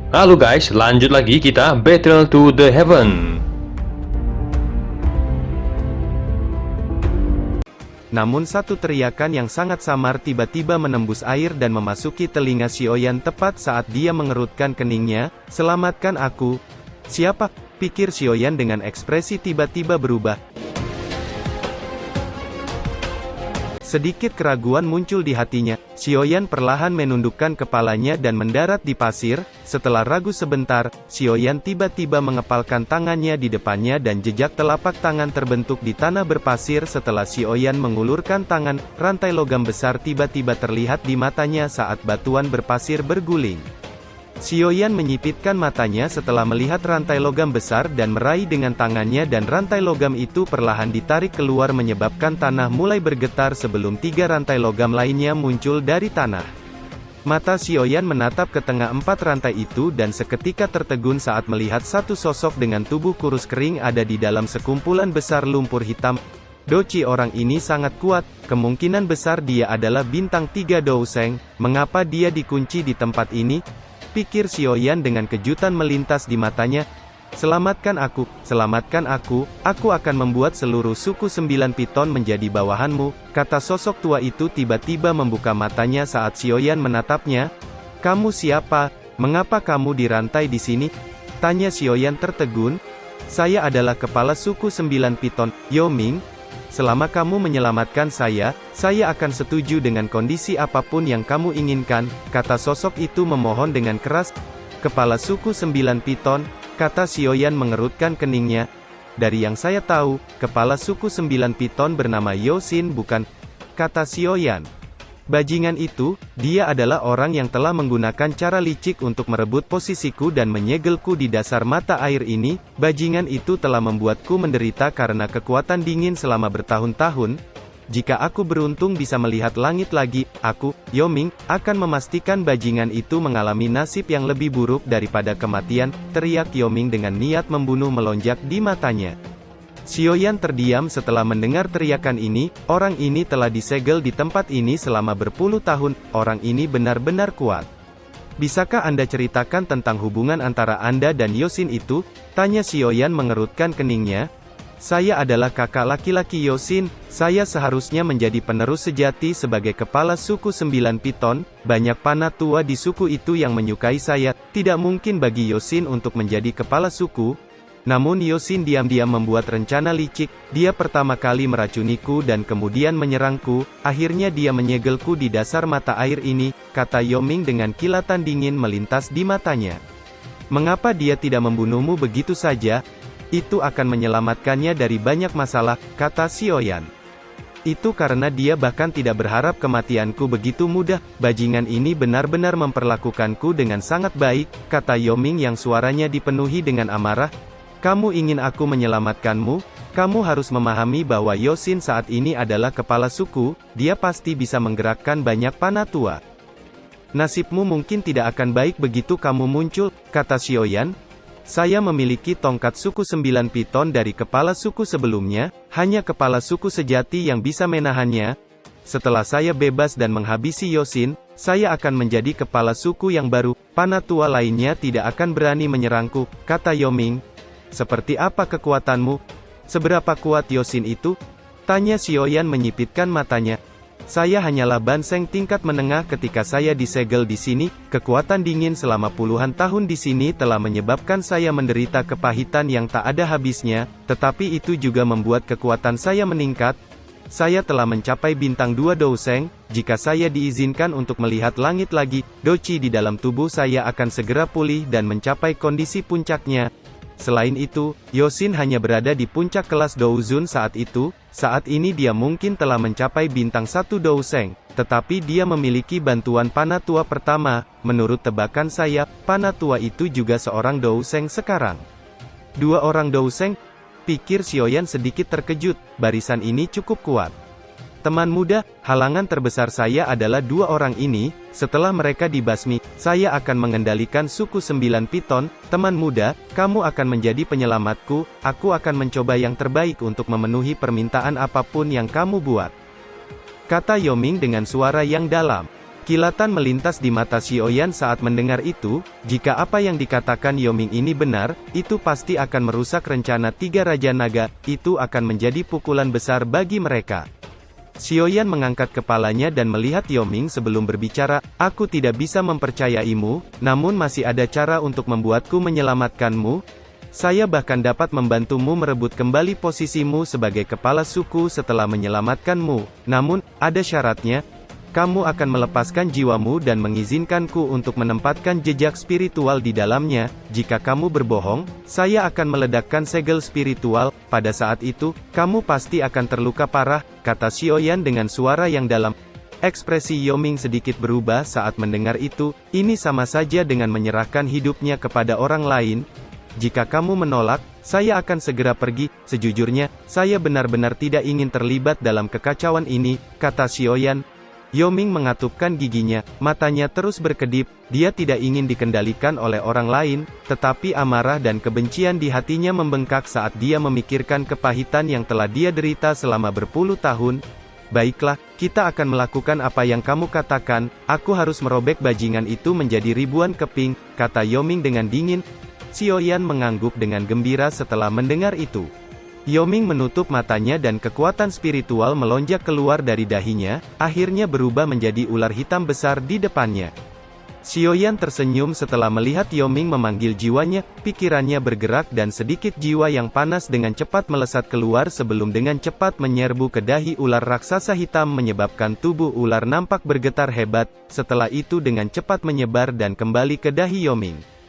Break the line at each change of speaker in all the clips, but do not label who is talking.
Halo guys, lanjut lagi kita Battle to the Heaven.
Namun satu teriakan yang sangat samar tiba-tiba menembus air dan memasuki telinga Xiaoyan tepat saat dia mengerutkan keningnya. "Selamatkan aku." "Siapa?" pikir Xiaoyan dengan ekspresi tiba-tiba berubah. Sedikit keraguan muncul di hatinya. Xiaoyan perlahan menundukkan kepalanya dan mendarat di pasir. Setelah ragu sebentar, Xiaoyan tiba-tiba mengepalkan tangannya di depannya dan jejak telapak tangan terbentuk di tanah berpasir. Setelah Xiaoyan mengulurkan tangan, rantai logam besar tiba-tiba terlihat di matanya saat batuan berpasir berguling. Xiaoyan menyipitkan matanya setelah melihat rantai logam besar dan meraih dengan tangannya dan rantai logam itu perlahan ditarik keluar menyebabkan tanah mulai bergetar sebelum 3 rantai logam lainnya muncul dari tanah. Mata Xiaoyan menatap ke tengah 4 rantai itu dan seketika tertegun saat melihat satu sosok dengan tubuh kurus kering ada di dalam sekumpulan besar lumpur hitam. Doci orang ini sangat kuat, kemungkinan besar dia adalah bintang 3 Douseng. Mengapa dia dikunci di tempat ini? Pikir Xiaoyan dengan kejutan melintas di matanya. Selamatkan aku, aku akan membuat seluruh suku 9 piton menjadi bawahanmu," kata sosok tua itu tiba-tiba membuka matanya saat Xiaoyan menatapnya. "Kamu siapa? Mengapa kamu dirantai di sini?" tanya Xiaoyan tertegun. "Saya adalah kepala suku 9 piton, Yoming. Selama kamu menyelamatkan saya akan setuju dengan kondisi apapun yang kamu inginkan," kata sosok itu memohon dengan keras. "Kepala suku 9 piton," kata Xiaoyan mengerutkan keningnya. "Dari yang saya tahu, kepala suku 9 piton bernama Yosin bukan?" kata Xiaoyan. "Bajingan itu, dia adalah orang yang telah menggunakan cara licik untuk merebut posisiku dan menyegelku di dasar mata air ini. Bajingan itu telah membuatku menderita karena kekuatan dingin selama bertahun-tahun. Jika aku beruntung bisa melihat langit lagi, aku, Yoming, akan memastikan bajingan itu mengalami nasib yang lebih buruk daripada kematian," teriak Yoming dengan niat membunuh melonjak di matanya. Xiaoyan terdiam setelah mendengar teriakan ini. Orang ini telah disegel di tempat ini selama berpuluh tahun. Orang ini benar-benar kuat. "Bisakah Anda ceritakan tentang hubungan antara Anda dan Yosin itu?" tanya Xiaoyan mengerutkan keningnya. "Saya adalah kakak laki-laki Yosin. Saya seharusnya menjadi penerus sejati sebagai kepala suku 9 piton. Banyak panah tua di suku itu yang menyukai saya. Tidak mungkin bagi Yosin untuk menjadi kepala suku." Namun Yosin diam-diam membuat rencana licik. "Dia pertama kali meracuniku dan kemudian menyerangku. Akhirnya dia menyegelku di dasar mata air ini," kata Yoming dengan kilatan dingin melintas di matanya. "Mengapa dia tidak membunuhmu begitu saja? Itu akan menyelamatkannya dari banyak masalah," kata Xiaoyan. "Itu karena dia bahkan tidak berharap kematianku begitu mudah. Bajingan ini benar-benar memperlakukanku dengan sangat baik," kata Yoming yang suaranya dipenuhi dengan amarah. "Kamu ingin aku menyelamatkanmu? Kamu harus memahami bahwa Yosin saat ini adalah kepala suku, dia pasti bisa menggerakkan banyak panah tua. Nasibmu mungkin tidak akan baik begitu kamu muncul," kata Xiaoyan. "Saya memiliki tongkat suku 9 piton dari kepala suku sebelumnya, hanya kepala suku sejati yang bisa menahannya. Setelah saya bebas dan menghabisi Yosin, saya akan menjadi kepala suku yang baru. Panah tua lainnya tidak akan berani menyerangku," kata Yoming. "Seperti apa kekuatanmu? Seberapa kuat Yosin itu?" tanya Xiaoyan menyipitkan matanya. "Saya hanyalah banseng tingkat menengah ketika saya disegel di sini. Kekuatan dingin selama puluhan tahun di sini telah menyebabkan saya menderita kepahitan yang tak ada habisnya, tetapi itu juga membuat kekuatan saya meningkat. Saya telah mencapai bintang 2 Douseng. Jika saya diizinkan untuk melihat langit lagi, doci di dalam tubuh saya akan segera pulih dan mencapai kondisi puncaknya. Selain itu, Yosin hanya berada di puncak kelas Douzun saat itu. Saat ini dia mungkin telah mencapai bintang 1 Douseng, tetapi dia memiliki bantuan panah tua pertama. Menurut tebakan saya, panah tua itu juga seorang Douseng sekarang." "2 orang Douseng?" pikir Xiaoyan sedikit terkejut. Barisan ini cukup kuat. "Teman muda, halangan terbesar saya adalah 2 orang ini. Setelah mereka dibasmi, saya akan mengendalikan suku 9 piton. Teman muda, kamu akan menjadi penyelamatku. Aku akan mencoba yang terbaik untuk memenuhi permintaan apapun yang kamu buat," kata Yoming dengan suara yang dalam. Kilatan melintas di mata Xiaoyan saat mendengar itu, jika apa yang dikatakan Yoming ini benar, itu pasti akan merusak rencana tiga Raja Naga, itu akan menjadi pukulan besar bagi mereka. Xiaoyan mengangkat kepalanya dan melihat Yoming sebelum berbicara, aku tidak bisa mempercayaimu, namun masih ada cara untuk membuatku menyelamatkanmu. Saya bahkan dapat membantumu merebut kembali posisimu sebagai kepala suku setelah menyelamatkanmu, namun, ada syaratnya. Kamu akan melepaskan jiwamu dan mengizinkanku untuk menempatkan jejak spiritual di dalamnya. Jika kamu berbohong, saya akan meledakkan segel spiritual. Pada saat itu, kamu pasti akan terluka parah, kata Xiaoyan dengan suara yang dalam. Ekspresi Yoming sedikit berubah saat mendengar itu. Ini sama saja dengan menyerahkan hidupnya kepada orang lain. Jika kamu menolak, saya akan segera pergi. Sejujurnya, saya benar-benar tidak ingin terlibat dalam kekacauan ini, kata Xiaoyan. Yoming mengatupkan giginya, matanya terus berkedip, dia tidak ingin dikendalikan oleh orang lain, tetapi amarah dan kebencian di hatinya membengkak saat dia memikirkan kepahitan yang telah dia derita selama berpuluh tahun. Baiklah, kita akan melakukan apa yang kamu katakan, aku harus merobek bajingan itu menjadi ribuan keping, kata Yoming dengan dingin. Xiaoyan mengangguk dengan gembira setelah mendengar itu. Yoming menutup matanya dan kekuatan spiritual melonjak keluar dari dahinya, akhirnya berubah menjadi ular hitam besar di depannya. Xiaoyan tersenyum setelah melihat Yoming memanggil jiwanya, pikirannya bergerak dan sedikit jiwa yang panas dengan cepat melesat keluar sebelum dengan cepat menyerbu ke dahi ular raksasa hitam menyebabkan tubuh ular nampak bergetar hebat, setelah itu dengan cepat menyebar dan kembali ke dahi Yoming.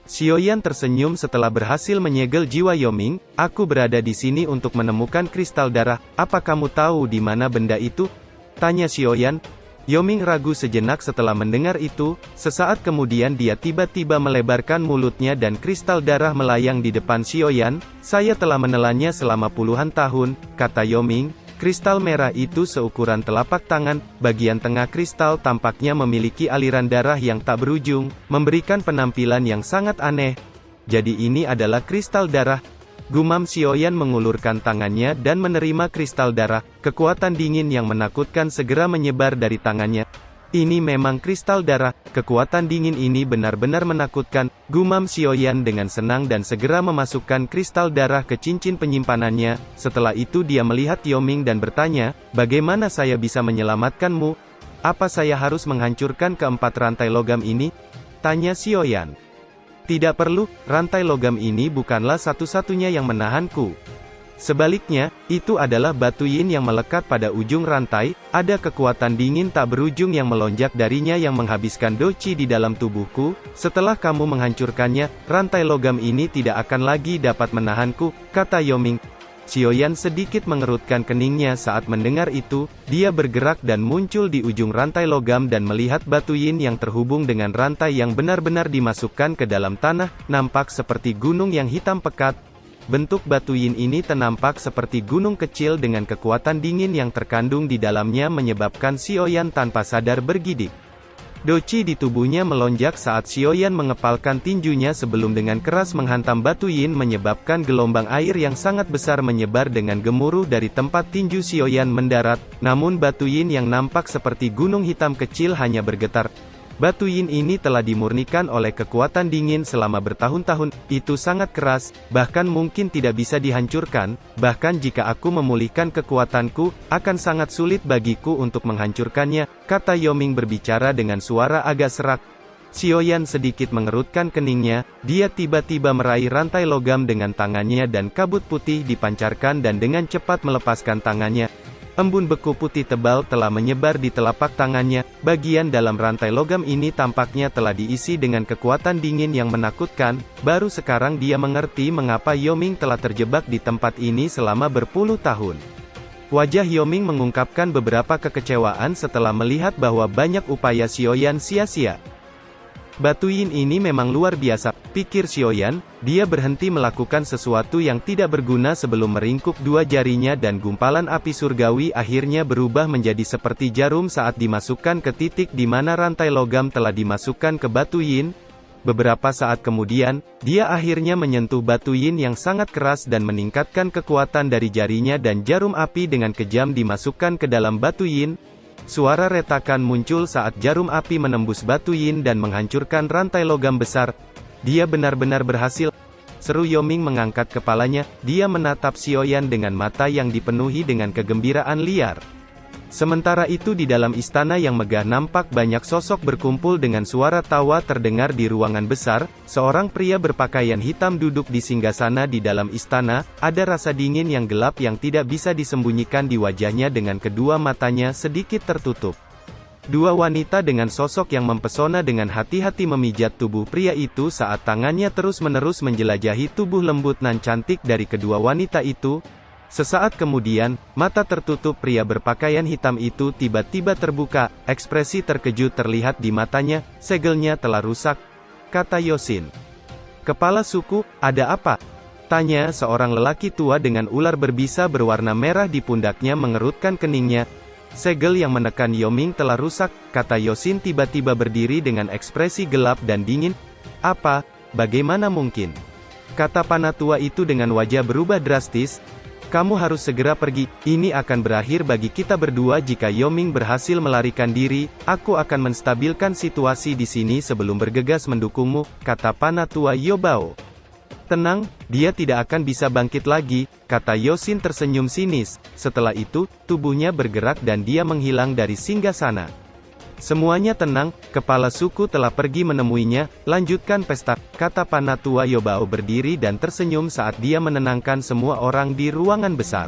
Xiaoyan tersenyum setelah berhasil menyegel jiwa Yoming, aku berada di sini untuk menemukan kristal darah, apa kamu tahu di mana benda itu? Tanya Xiaoyan. Yoming ragu sejenak setelah mendengar itu, sesaat kemudian dia tiba-tiba melebarkan mulutnya dan kristal darah melayang di depan Xiaoyan, saya telah menelannya selama puluhan tahun, kata Yoming. Kristal merah itu seukuran telapak tangan, bagian tengah kristal tampaknya memiliki aliran darah yang tak berujung, memberikan penampilan yang sangat aneh. Jadi ini adalah kristal darah. Gumam Xiaoyan mengulurkan tangannya dan menerima kristal darah, kekuatan dingin yang menakutkan segera menyebar dari tangannya. Ini memang kristal darah, kekuatan dingin ini benar-benar menakutkan, gumam Xiaoyan dengan senang dan segera memasukkan kristal darah ke cincin penyimpanannya. Setelah itu dia melihat Yoming dan bertanya, bagaimana saya bisa menyelamatkanmu? Apa saya harus menghancurkan keempat rantai logam ini? Tanya Xiaoyan. Tidak perlu, rantai logam ini bukanlah satu-satunya yang menahanku. Sebaliknya, itu adalah batu yin yang melekat pada ujung rantai, ada kekuatan dingin tak berujung yang melonjak darinya yang menghabiskan doqi di dalam tubuhku. Setelah kamu menghancurkannya, rantai logam ini tidak akan lagi dapat menahanku, kata Yoming. Xiaoyan sedikit mengerutkan keningnya saat mendengar itu, dia bergerak dan muncul di ujung rantai logam dan melihat batu yin yang terhubung dengan rantai yang benar-benar dimasukkan ke dalam tanah, nampak seperti gunung yang hitam pekat. Bentuk batu yin ini tenampak seperti gunung kecil dengan kekuatan dingin yang terkandung di dalamnya menyebabkan Xiaoyan tanpa sadar bergidik. Doqi di tubuhnya melonjak saat Xiaoyan mengepalkan tinjunya sebelum dengan keras menghantam batu yin menyebabkan gelombang air yang sangat besar menyebar dengan gemuruh dari tempat tinju Xiaoyan mendarat, namun batu yin yang nampak seperti gunung hitam kecil hanya bergetar. Batu yin ini telah dimurnikan oleh kekuatan dingin selama bertahun-tahun, itu sangat keras, bahkan mungkin tidak bisa dihancurkan, bahkan jika aku memulihkan kekuatanku, akan sangat sulit bagiku untuk menghancurkannya, kata Yoming berbicara dengan suara agak serak. Xiaoyan sedikit mengerutkan keningnya, dia tiba-tiba meraih rantai logam dengan tangannya dan kabut putih dipancarkan dan dengan cepat melepaskan tangannya. Embun beku putih tebal telah menyebar di telapak tangannya, bagian dalam rantai logam ini tampaknya telah diisi dengan kekuatan dingin yang menakutkan, baru sekarang dia mengerti mengapa Yoming telah terjebak di tempat ini selama berpuluh tahun. Wajah Yoming mengungkapkan beberapa kekecewaan setelah melihat bahwa banyak upaya Xiaoyan sia-sia. Batu yin ini memang luar biasa, pikir Xiaoyan, dia berhenti melakukan sesuatu yang tidak berguna sebelum meringkuk dua jarinya dan gumpalan api surgawi akhirnya berubah menjadi seperti jarum saat dimasukkan ke titik di mana rantai logam telah dimasukkan ke batu yin. Beberapa saat kemudian, dia akhirnya menyentuh batu yin yang sangat keras dan meningkatkan kekuatan dari jarinya dan jarum api dengan kejam dimasukkan ke dalam batu yin. Suara retakan muncul saat jarum api menembus batu yin dan menghancurkan rantai logam besar. Dia benar-benar berhasil. Seru Yoming mengangkat kepalanya, dia menatap Xiaoyan dengan mata yang dipenuhi dengan kegembiraan liar. Sementara itu di dalam istana yang megah nampak banyak sosok berkumpul dengan suara tawa terdengar di ruangan besar. Seorang pria berpakaian hitam duduk di singgasana di dalam istana, ada rasa dingin yang gelap yang tidak bisa disembunyikan di wajahnya dengan kedua matanya sedikit tertutup. Dua wanita dengan sosok yang mempesona dengan hati-hati memijat tubuh pria itu saat tangannya terus-menerus menjelajahi tubuh lembut nan cantik dari kedua wanita itu. Sesaat kemudian, mata tertutup pria berpakaian hitam itu tiba-tiba terbuka, ekspresi terkejut terlihat di matanya, segelnya telah rusak, kata Yosin. Kepala suku, ada apa? Tanya seorang lelaki tua dengan ular berbisa berwarna merah di pundaknya mengerutkan keningnya. Segel yang menekan Yoming telah rusak, kata Yosin tiba-tiba berdiri dengan ekspresi gelap dan dingin. Apa? Bagaimana mungkin? Kata panah tua itu dengan wajah berubah drastis. Kamu harus segera pergi, ini akan berakhir bagi kita berdua jika Yoming berhasil melarikan diri, aku akan menstabilkan situasi di sini sebelum bergegas mendukungmu, kata panah tua Yobao. Tenang, dia tidak akan bisa bangkit lagi, kata Yosin tersenyum sinis. Setelah itu, tubuhnya bergerak dan dia menghilang dari singgasana. Semuanya tenang, kepala suku telah pergi menemuinya, lanjutkan pesta, kata panah tua Yobao berdiri dan tersenyum saat dia menenangkan semua orang di ruangan besar.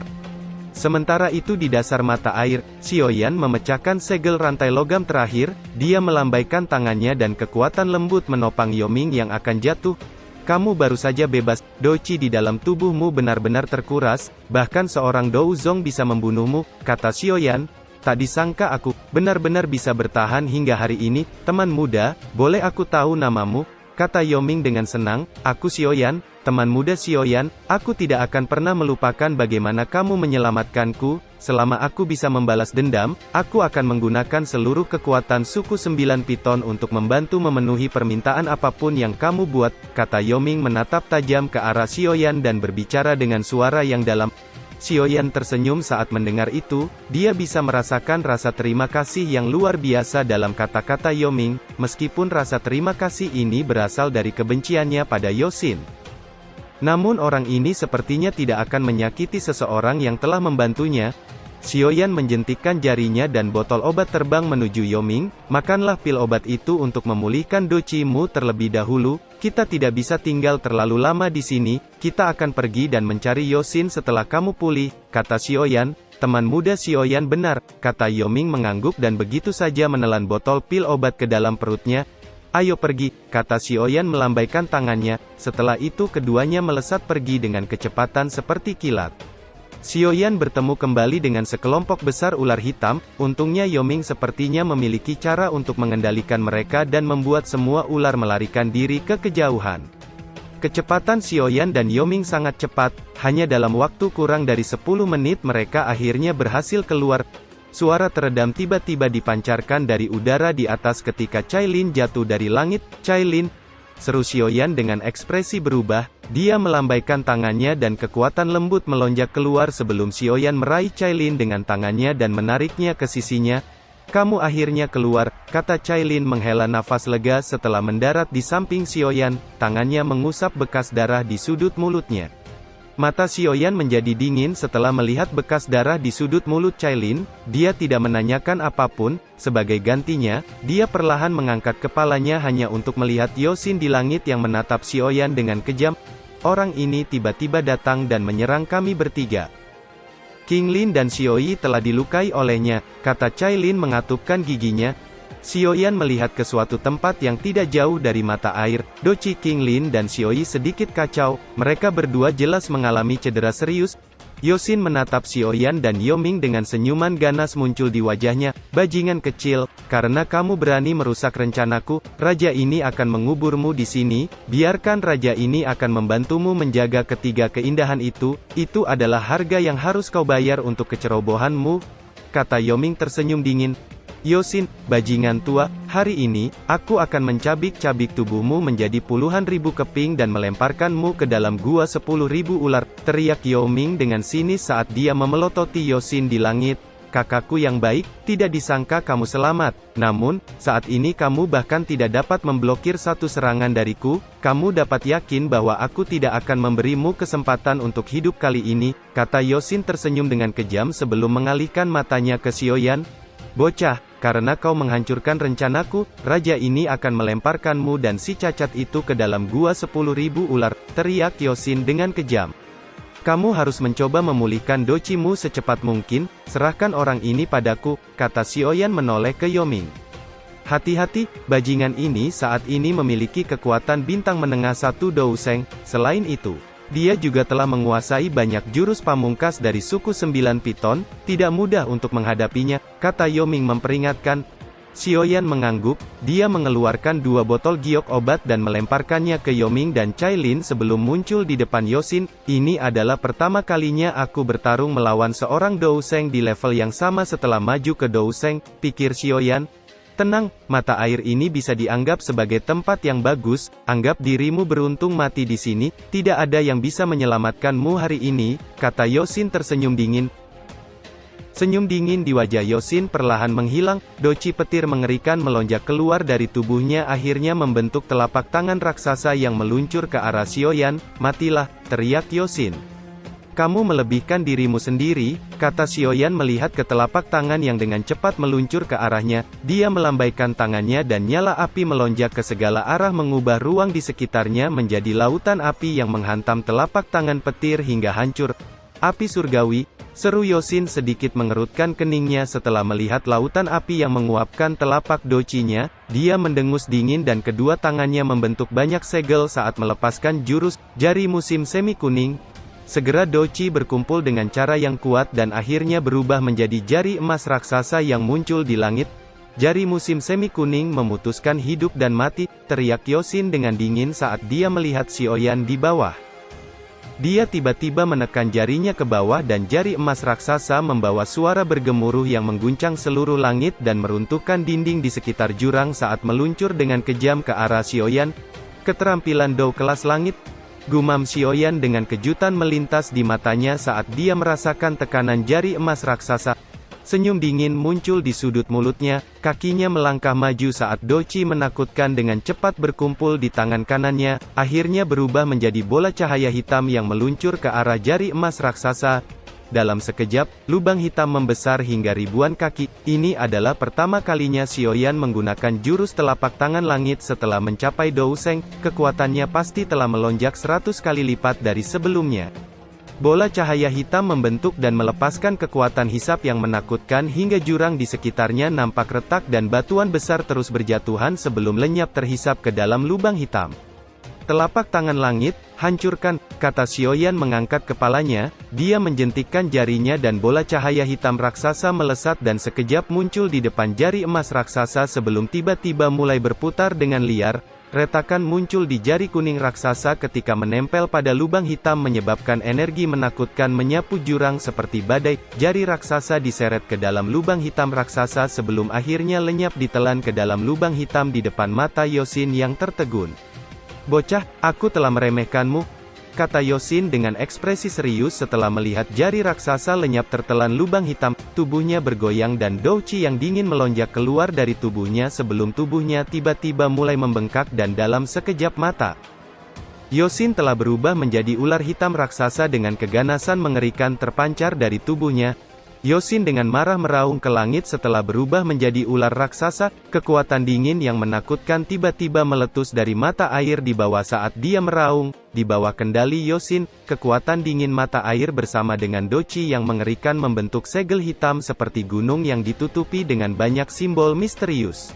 Sementara itu di dasar mata air, Xiaoyan memecahkan segel rantai logam terakhir, dia melambaikan tangannya dan kekuatan lembut menopang Yoming yang akan jatuh. Kamu baru saja bebas, Doqi di dalam tubuhmu benar-benar terkuras, bahkan seorang Douzong bisa membunuhmu, kata Xiaoyan. Tak disangka aku, benar-benar bisa bertahan hingga hari ini, teman muda, boleh aku tahu namamu? Kata Yoming dengan senang, aku Xiaoyan, teman muda Xiaoyan, aku tidak akan pernah melupakan bagaimana kamu menyelamatkanku, selama aku bisa membalas dendam, aku akan menggunakan seluruh kekuatan suku 9 piton untuk membantu memenuhi permintaan apapun yang kamu buat, kata Yoming menatap tajam ke arah Xiaoyan dan berbicara dengan suara yang dalam. Xiaoyan tersenyum saat mendengar itu, dia bisa merasakan rasa terima kasih yang luar biasa dalam kata-kata Yoming, meskipun rasa terima kasih ini berasal dari kebenciannya pada Yosin. Namun orang ini sepertinya tidak akan menyakiti seseorang yang telah membantunya. Xiaoyan menjentikkan jarinya dan botol obat terbang menuju Yoming, makanlah pil obat itu untuk memulihkan Doqi-mu terlebih dahulu, kita tidak bisa tinggal terlalu lama di sini, kita akan pergi dan mencari Yosin setelah kamu pulih, kata Xiaoyan. Teman muda Xiaoyan benar, kata Yoming mengangguk dan begitu saja menelan botol pil obat ke dalam perutnya. Ayo pergi, kata Xiaoyan melambaikan tangannya, setelah itu keduanya melesat pergi dengan kecepatan seperti kilat. Xiaoyan bertemu kembali dengan sekelompok besar ular hitam, untungnya Yoming sepertinya memiliki cara untuk mengendalikan mereka dan membuat semua ular melarikan diri ke kejauhan. Kecepatan Xiaoyan dan Yoming sangat cepat, hanya dalam waktu kurang dari 10 menit mereka akhirnya berhasil keluar. Suara teredam tiba-tiba dipancarkan dari udara di atas ketika Cailin jatuh dari langit. Cailin, seru Xiaoyan dengan ekspresi berubah, dia melambaikan tangannya dan kekuatan lembut melonjak keluar sebelum Xiaoyan meraih Cailin dengan tangannya dan menariknya ke sisinya. Kamu akhirnya keluar, kata Cailin menghela nafas lega setelah mendarat di samping Xiaoyan, tangannya mengusap bekas darah di sudut mulutnya. Mata Xiaoyan menjadi dingin setelah melihat bekas darah di sudut mulut Cailin, dia tidak menanyakan apapun, sebagai gantinya, dia perlahan mengangkat kepalanya hanya untuk melihat Yosin di langit yang menatap Xiaoyan dengan kejam. Orang ini tiba-tiba datang dan menyerang kami bertiga. King Lin dan Xiaoyi telah dilukai olehnya, kata Cailin mengatupkan giginya. Xiaoyan melihat ke suatu tempat yang tidak jauh dari mata air. Doqi King Lin dan Xiaoyi sedikit kacau, mereka berdua jelas mengalami cedera serius. Yosin menatap Xiaoyan dan Yoming dengan senyuman ganas muncul di wajahnya. Bajingan kecil, karena kamu berani merusak rencanaku, raja ini akan menguburmu di sini, biarkan raja ini akan membantumu menjaga ketiga keindahan itu adalah harga yang harus kau bayar untuk kecerobohanmu, kata Yoming tersenyum dingin. Yosin, bajingan tua, hari ini, aku akan mencabik-cabik tubuhmu menjadi puluhan ribu keping dan melemparkanmu ke dalam gua 10.000 ular, teriak Yoming dengan sinis saat dia memelototi Yosin di langit. kakakku yang baik, tidak disangka kamu selamat. Namun, saat ini kamu bahkan tidak dapat memblokir satu serangan dariku. Kamu dapat yakin bahwa aku tidak akan memberimu kesempatan untuk hidup kali ini, kata Yosin tersenyum dengan kejam sebelum mengalihkan matanya ke Xiaoyan. Bocah, karena kau menghancurkan rencanaku, raja ini akan melemparkanmu dan si cacat itu ke dalam gua 10.000 ular, teriak Yosin dengan kejam. Kamu harus mencoba memulihkan docimu secepat mungkin, serahkan orang ini padaku, kata Xiaoyan menoleh ke Yoming. Hati-hati, bajingan ini saat ini memiliki kekuatan bintang menengah 1 Douseng, selain itu, dia juga telah menguasai banyak jurus pamungkas dari suku 9 Piton, tidak mudah untuk menghadapinya, kata Yoming memperingatkan. Xiaoyan mengangguk, dia mengeluarkan 2 botol giok obat dan melemparkannya ke Yoming dan Cailin sebelum muncul di depan Yosin. Ini adalah pertama kalinya aku bertarung melawan seorang Douseng di level yang sama setelah maju ke Douseng, pikir Xiaoyan. Tenang, mata air ini bisa dianggap sebagai tempat yang bagus, anggap dirimu beruntung mati di sini, tidak ada yang bisa menyelamatkanmu hari ini, kata Yosin tersenyum dingin. Senyum dingin di wajah Yosin perlahan menghilang, doci petir mengerikan melonjak keluar dari tubuhnya akhirnya membentuk telapak tangan raksasa yang meluncur ke arah Xiaoyan. Matilah, teriak Yosin. Kamu melebihkan dirimu sendiri, kata Xiaoyan melihat ke telapak tangan yang dengan cepat meluncur ke arahnya. Dia melambaikan tangannya dan nyala api melonjak ke segala arah mengubah ruang di sekitarnya menjadi lautan api yang menghantam telapak tangan petir hingga hancur. Api surgawi, seru Yosin sedikit mengerutkan keningnya setelah melihat lautan api yang menguapkan telapak docinya. Dia mendengus dingin dan kedua tangannya membentuk banyak segel saat melepaskan jurus jari musim semi kuning. Segera doci berkumpul dengan cara yang kuat dan akhirnya berubah menjadi jari emas raksasa yang muncul di langit. Jari musim semi kuning memutuskan hidup dan mati, teriak Yosin dengan dingin saat dia melihat Xiaoyan di bawah. Dia tiba-tiba menekan jarinya ke bawah dan jari emas raksasa membawa suara bergemuruh yang mengguncang seluruh langit dan meruntuhkan dinding di sekitar jurang saat meluncur dengan kejam ke arah Xiaoyan. Keterampilan Dou kelas langit, gumam Xiaoyan dengan kejutan melintas di matanya saat dia merasakan tekanan jari emas raksasa. Senyum dingin muncul di sudut mulutnya, kakinya melangkah maju saat doci menakutkan dengan cepat berkumpul di tangan kanannya, akhirnya berubah menjadi bola cahaya hitam yang meluncur ke arah jari emas raksasa. Dalam sekejap, lubang hitam membesar hingga ribuan kaki. Ini adalah pertama kalinya Xiaoyan menggunakan jurus telapak tangan langit setelah mencapai Douseng, kekuatannya pasti telah melonjak 100 kali lipat dari sebelumnya. Bola cahaya hitam membentuk dan melepaskan kekuatan hisap yang menakutkan hingga jurang di sekitarnya nampak retak dan batuan besar terus berjatuhan sebelum lenyap terhisap ke dalam lubang hitam. Telapak tangan langit, hancurkan, kata Xiaoyan mengangkat kepalanya, dia menjentikkan jarinya dan bola cahaya hitam raksasa melesat dan sekejap muncul di depan jari emas raksasa sebelum tiba-tiba mulai berputar dengan liar. Retakan muncul di jari kuning raksasa ketika menempel pada lubang hitam menyebabkan energi menakutkan menyapu jurang seperti badai. Jari raksasa diseret ke dalam lubang hitam raksasa sebelum akhirnya lenyap ditelan ke dalam lubang hitam di depan mata Yosin yang tertegun. Bocah, aku telah meremehkanmu, kata Yosin dengan ekspresi serius setelah melihat jari raksasa lenyap tertelan lubang hitam. Tubuhnya bergoyang dan douci yang dingin melonjak keluar dari tubuhnya sebelum tubuhnya tiba-tiba mulai membengkak dan dalam sekejap mata, Yosin telah berubah menjadi ular hitam raksasa dengan keganasan mengerikan terpancar dari tubuhnya. Yosin dengan marah meraung ke langit setelah berubah menjadi ular raksasa, kekuatan dingin yang menakutkan tiba-tiba meletus dari mata air di bawah saat dia meraung. Di bawah kendali Yosin, kekuatan dingin mata air bersama dengan doci yang mengerikan membentuk segel hitam seperti gunung yang ditutupi dengan banyak simbol misterius.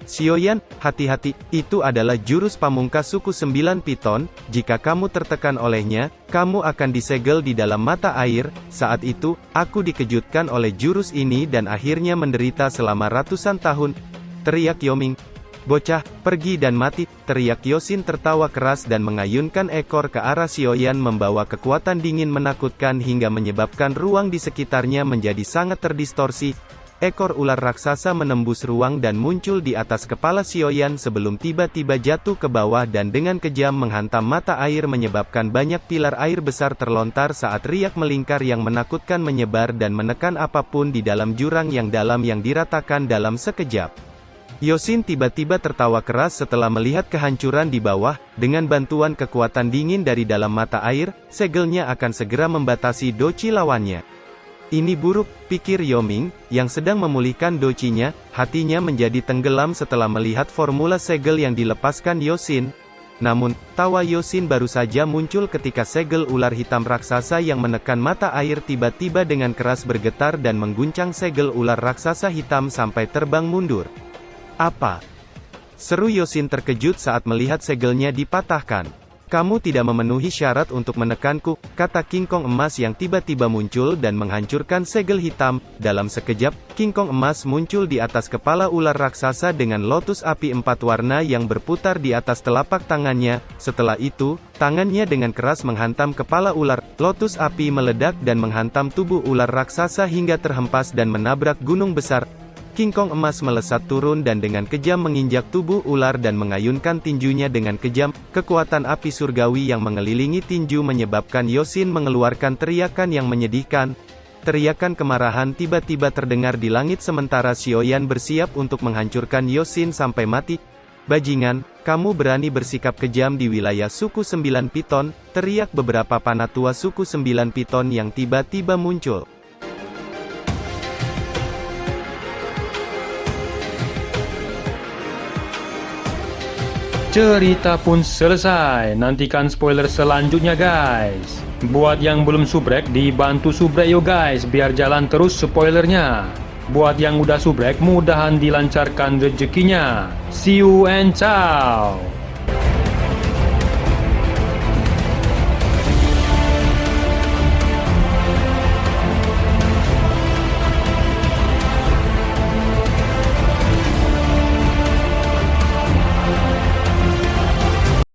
Xiaoyan, hati-hati, itu adalah jurus pamungkas suku 9 Piton, jika kamu tertekan olehnya, kamu akan disegel di dalam mata air. Saat itu, aku dikejutkan oleh jurus ini dan akhirnya menderita selama ratusan tahun, teriak Yoming. Bocah, pergi dan mati, teriak Yosin tertawa keras dan mengayunkan ekor ke arah Xiaoyan membawa kekuatan dingin menakutkan hingga menyebabkan ruang di sekitarnya menjadi sangat terdistorsi. ekor ular raksasa menembus ruang dan muncul di atas kepala Xiaoyan sebelum tiba-tiba jatuh ke bawah dan dengan kejam menghantam mata air menyebabkan banyak pilar air besar terlontar saat riak melingkar yang menakutkan menyebar dan menekan apapun di dalam jurang yang dalam yang diratakan dalam sekejap. Yosin tiba-tiba tertawa keras setelah melihat kehancuran di bawah. Dengan bantuan kekuatan dingin dari dalam mata air, segelnya akan segera membatasi doci lawannya. Ini buruk, pikir Yoming, yang sedang memulihkan docinya. Hatinya menjadi tenggelam setelah melihat formula segel yang dilepaskan Yosin. Namun, tawa Yosin baru saja muncul ketika segel ular hitam raksasa yang menekan mata air tiba-tiba dengan keras bergetar dan mengguncang segel ular raksasa hitam sampai terbang mundur. Apa? Seru Yosin terkejut saat melihat segelnya dipatahkan. Kamu tidak memenuhi syarat untuk menekanku, kata King Kong emas yang tiba-tiba muncul dan menghancurkan segel hitam. Dalam sekejap, King Kong emas muncul di atas kepala ular raksasa dengan lotus api 4 warna yang berputar di atas telapak tangannya. Setelah itu, tangannya dengan keras menghantam kepala ular. Lotus api meledak dan menghantam tubuh ular raksasa hingga terhempas dan menabrak gunung besar. King Kong emas melesat turun dan dengan kejam menginjak tubuh ular dan mengayunkan tinjunya dengan kejam. Kekuatan api surgawi yang mengelilingi tinju menyebabkan Yosin mengeluarkan teriakan yang menyedihkan. Teriakan kemarahan tiba-tiba terdengar di langit sementara Xiaoyan bersiap untuk menghancurkan Yosin sampai mati. Bajingan, kamu berani bersikap kejam di wilayah suku 9 Piton, teriak beberapa panatua suku 9 Piton yang tiba-tiba muncul.
Cerita pun selesai, nantikan spoiler selanjutnya guys. Buat yang belum subrek, dibantu subrek yo guys, biar jalan terus spoilernya. Buat yang udah subrek, mudahan dilancarkan rezekinya. See you and ciao.